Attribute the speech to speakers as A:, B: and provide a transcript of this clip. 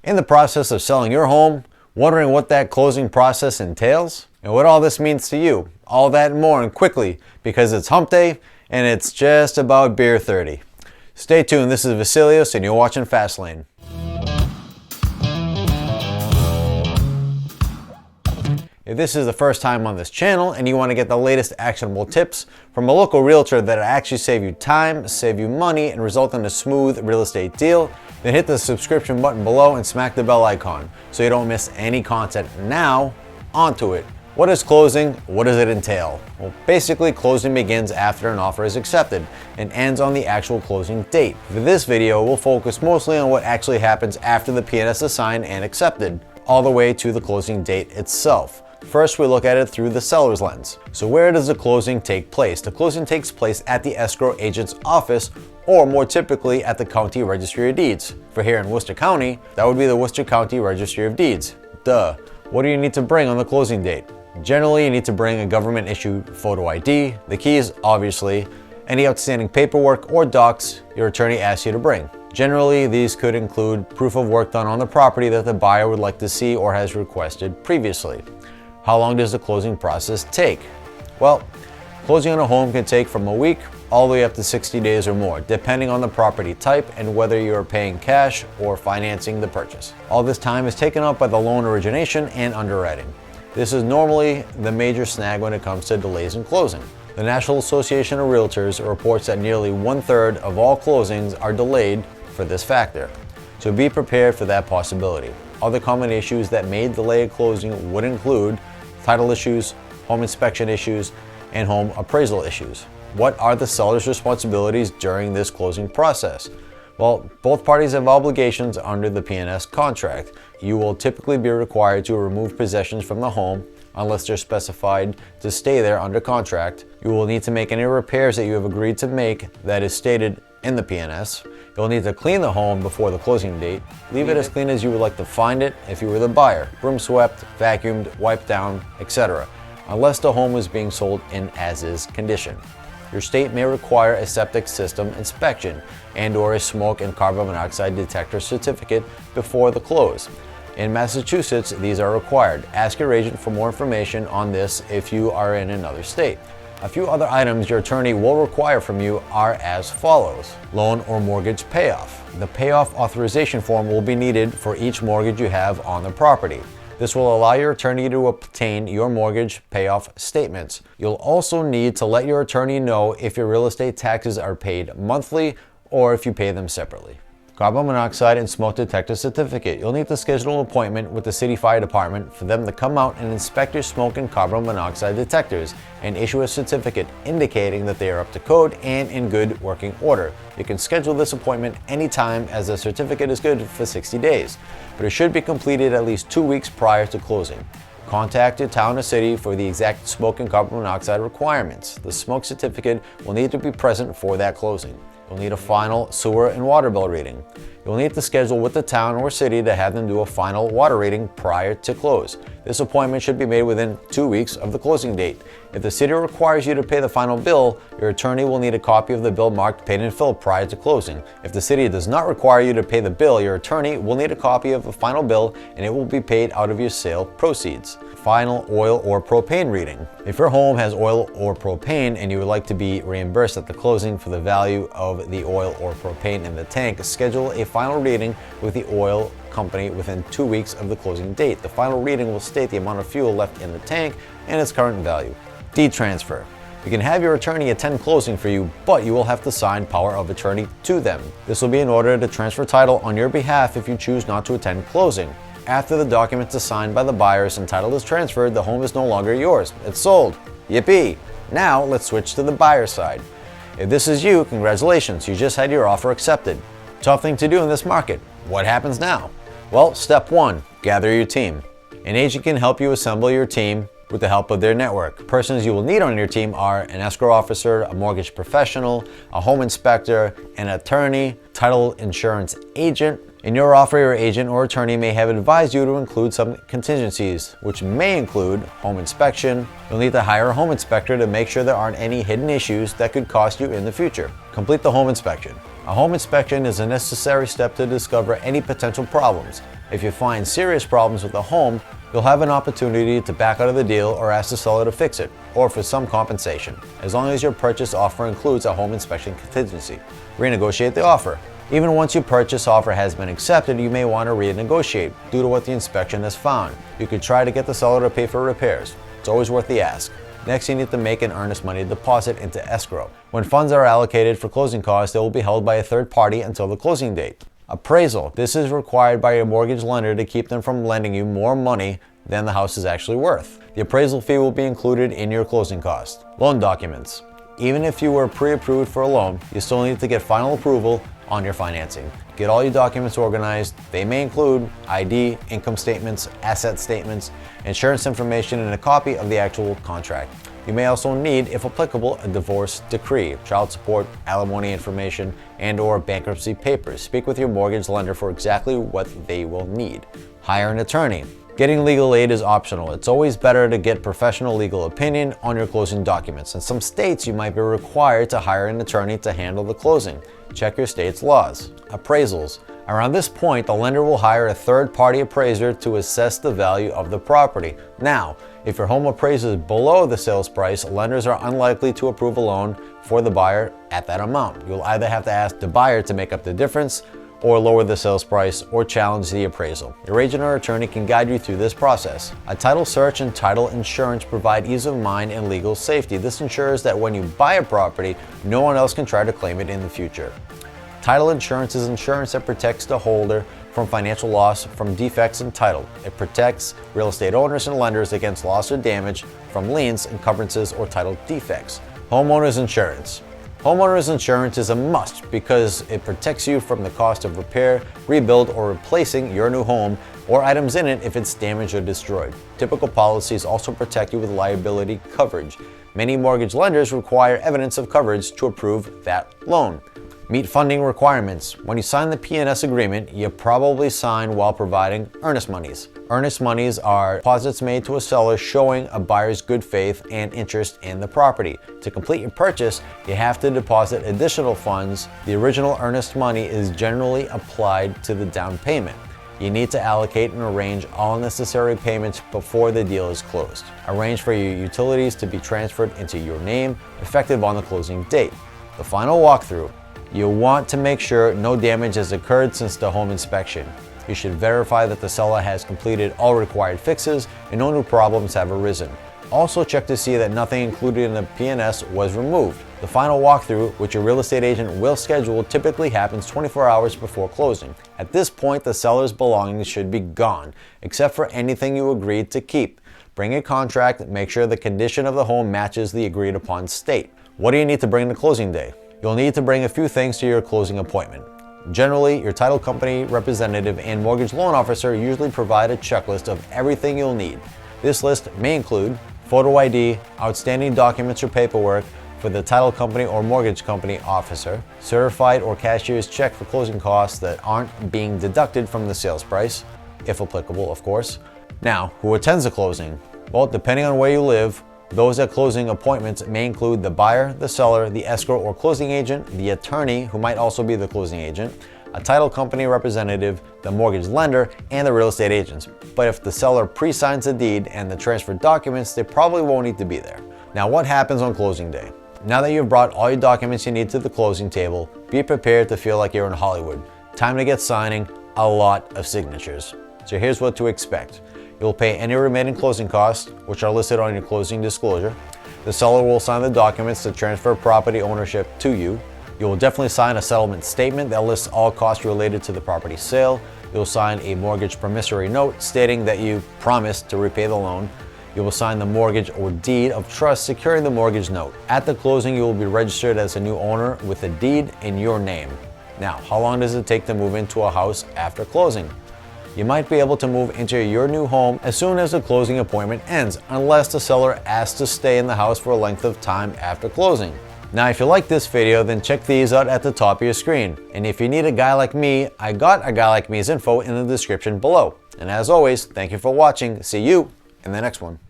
A: In the process of selling your home, wondering what that closing process entails and what all this means to you? All that and more, and quickly, because it's hump day and it's just about beer 30. Stay tuned, this is Vasilios and you're watching Fastlane. If this is the first time on this channel and you want to get the latest actionable tips from a local realtor that actually save you time, save you money, and result in a smooth real estate deal, then hit the subscription button below and smack the bell icon so you don't miss any content. Now, onto it. What is closing? What does it entail? Well, basically, closing begins after an offer is accepted and ends on the actual closing date. For this video, we'll focus mostly on what actually happens after the P&S is signed and accepted, all the way to the closing date itself. First, we look at it through the seller's lens. So where does the closing take place? The closing takes place at the escrow agent's office, or more typically at the County Registry of Deeds. For here in Worcester County, that would be the Worcester County Registry of Deeds. Duh. What do you need to bring on the closing date? Generally, you need to bring a government-issued photo ID. The key is, obviously, any outstanding paperwork or docs your attorney asks you to bring. Generally, these could include proof of work done on the property that the buyer would like to see or has requested previously. How long does the closing process take? Well, closing on a home can take from a week all the way up to 60 days or more, depending on the property type and whether you are paying cash or financing the purchase. All this time is taken up by the loan origination and underwriting. This is normally the major snag when it comes to delays in closing. The National Association of Realtors reports that nearly 1/3 of all closings are delayed for this factor. So be prepared for that possibility. Other common issues that may delay a closing would include title issues, home inspection issues, and home appraisal issues. What are the seller's responsibilities during this closing process? Well, both parties have obligations under the P&S contract. You will typically be required to remove possessions from the home unless they're specified to stay there under contract. You will need to make any repairs that you have agreed to make that is stated in the P&S. You'll need to clean the home before the closing date. Leave it as clean as you would like to find it if you were the buyer. Broom swept, vacuumed, wiped down, etc. Unless the home is being sold in as-is condition. Your state may require a septic system inspection and/or a smoke and carbon monoxide detector certificate before the close. In Massachusetts, these are required. Ask your agent for more information on this if you are in another state. A few other items your attorney will require from you are as follows. Loan or mortgage payoff. The payoff authorization form will be needed for each mortgage you have on the property. This will allow your attorney to obtain your mortgage payoff statements. You'll also need to let your attorney know if your real estate taxes are paid monthly or if you pay them separately. Carbon monoxide and smoke detector certificate. You'll need to schedule an appointment with the city fire department for them to come out and inspect your smoke and carbon monoxide detectors and issue a certificate indicating that they are up to code and in good working order. You can schedule this appointment anytime as the certificate is good for 60 days, but it should be completed at least 2 weeks prior to closing. Contact your town or city for the exact smoke and carbon monoxide requirements. The smoke certificate will need to be present for that closing. You'll need a final sewer and water bill reading. You'll need to schedule with the town or city to have them do a final water reading prior to close. This appointment should be made within 2 weeks of the closing date. If the city requires you to pay the final bill, your attorney will need a copy of the bill marked paid in full prior to closing. If the city does not require you to pay the bill, your attorney will need a copy of the final bill and it will be paid out of your sale proceeds. Final oil or propane reading. If your home has oil or propane and you would like to be reimbursed at the closing for the value of the oil or propane in the tank, schedule a final reading with the oil company within 2 weeks of the closing date. The final reading will state the amount of fuel left in the tank and its current value. Deed transfer. You can have your attorney attend closing for you, but you will have to sign power of attorney to them. This will be in order to transfer title on your behalf if you choose not to attend closing. After the documents are signed by the buyers and title is transferred, the home is no longer yours. It's sold. Yippee! Now let's switch to the buyer side. If this is you, congratulations, you just had your offer accepted. Tough thing to do in this market. What happens now? Well, step 1, gather your team. An agent can help you assemble your team with the help of their network. Persons you will need on your team are an escrow officer, a mortgage professional, a home inspector, an attorney, title insurance agent. In your offer, your agent or attorney may have advised you to include some contingencies, which may include home inspection. You'll need to hire a home inspector to make sure there aren't any hidden issues that could cost you in the future. Complete the home inspection. A home inspection is a necessary step to discover any potential problems. If you find serious problems with the home, you'll have an opportunity to back out of the deal or ask the seller to fix it, or for some compensation, as long as your purchase offer includes a home inspection contingency. Renegotiate the offer. Even once your purchase offer has been accepted, you may want to renegotiate due to what the inspection has found. You could try to get the seller to pay for repairs. It's always worth the ask. Next, you need to make an earnest money deposit into escrow. When funds are allocated for closing costs, they will be held by a third party until the closing date. Appraisal. This is required by your mortgage lender to keep them from lending you more money than the house is actually worth. The appraisal fee will be included in your closing cost. Loan documents. Even if you were pre-approved for a loan, you still need to get final approval on your financing. Get all your documents organized. They may include ID, income statements, asset statements, insurance information, and a copy of the actual contract. You may also need, if applicable, a divorce decree, child support, alimony information, and/or bankruptcy papers. Speak with your mortgage lender for exactly what they will need. Hire an attorney. Getting legal aid is optional. It's always better to get professional legal opinion on your closing documents. In some states, you might be required to hire an attorney to handle the closing. Check your state's laws. Appraisals. Around this point, the lender will hire a third-party appraiser to assess the value of the property. Now, if your home appraises below the sales price, lenders are unlikely to approve a loan for the buyer at that amount. You'll either have to ask the buyer to make up the difference, or lower the sales price, or challenge the appraisal. Your agent or attorney can guide you through this process. A title search and title insurance provide ease of mind and legal safety. This ensures that when you buy a property, no one else can try to claim it in the future. Title insurance is insurance that protects the holder from financial loss from defects in title. It protects real estate owners and lenders against loss or damage from liens, encumbrances, or title defects. Homeowners insurance. Homeowners insurance is a must because it protects you from the cost of repair, rebuild, or replacing your new home or items in it if it's damaged or destroyed. Typical policies also protect you with liability coverage. Many mortgage lenders require evidence of coverage to approve that loan. Meet funding requirements. When you sign the P&S agreement, you probably sign while providing earnest monies. Earnest monies are deposits made to a seller showing a buyer's good faith and interest in the property. To complete your purchase, you have to deposit additional funds. The original earnest money is generally applied to the down payment. You need to allocate and arrange all necessary payments before the deal is closed. Arrange for your utilities to be transferred into your name, effective on the closing date. The final walkthrough. You'll want to make sure no damage has occurred since the home inspection. You should verify that the seller has completed all required fixes and no new problems have arisen. Also check to see that nothing included in the P&S was removed. The final walkthrough, which your real estate agent will schedule, typically happens 24 hours before closing. At this point, the seller's belongings should be gone, except for anything you agreed to keep. Bring a contract, make sure the condition of the home matches the agreed upon state. What do you need to bring to closing day? You'll need to bring a few things to your closing appointment. Generally, your title company representative and mortgage loan officer usually provide a checklist of everything you'll need. This list may include photo ID, outstanding documents or paperwork for the title company or mortgage company officer, certified or cashier's check for closing costs that aren't being deducted from the sales price, if applicable, of course. Now, who attends the closing? Well, depending on where you live, those at closing appointments may include the buyer, the seller, the escrow or closing agent, the attorney, who might also be the closing agent, a title company representative, the mortgage lender, and the real estate agents. But if the seller pre-signs the deed and the transfer documents, they probably won't need to be there. Now, what happens on closing day? Now that you've brought all your documents you need to the closing table, be prepared to feel like you're in Hollywood. Time to get signing a lot of signatures. So here's what to expect. You'll pay any remaining closing costs, which are listed on your closing disclosure. The seller will sign the documents to transfer property ownership to you. You will definitely sign a settlement statement that lists all costs related to the property sale. You'll sign a mortgage promissory note stating that you promised to repay the loan. You will sign the mortgage or deed of trust securing the mortgage note. At the closing, you will be registered as a new owner with a deed in your name. Now, how long does it take to move into a house after closing? You might be able to move into your new home as soon as the closing appointment ends, unless the seller asks to stay in the house for a length of time after closing. Now, if you like this video, then check these out at the top of your screen. And if you need a guy like me, I got a guy like me's info in the description below. And as always, thank you for watching. See you in the next one.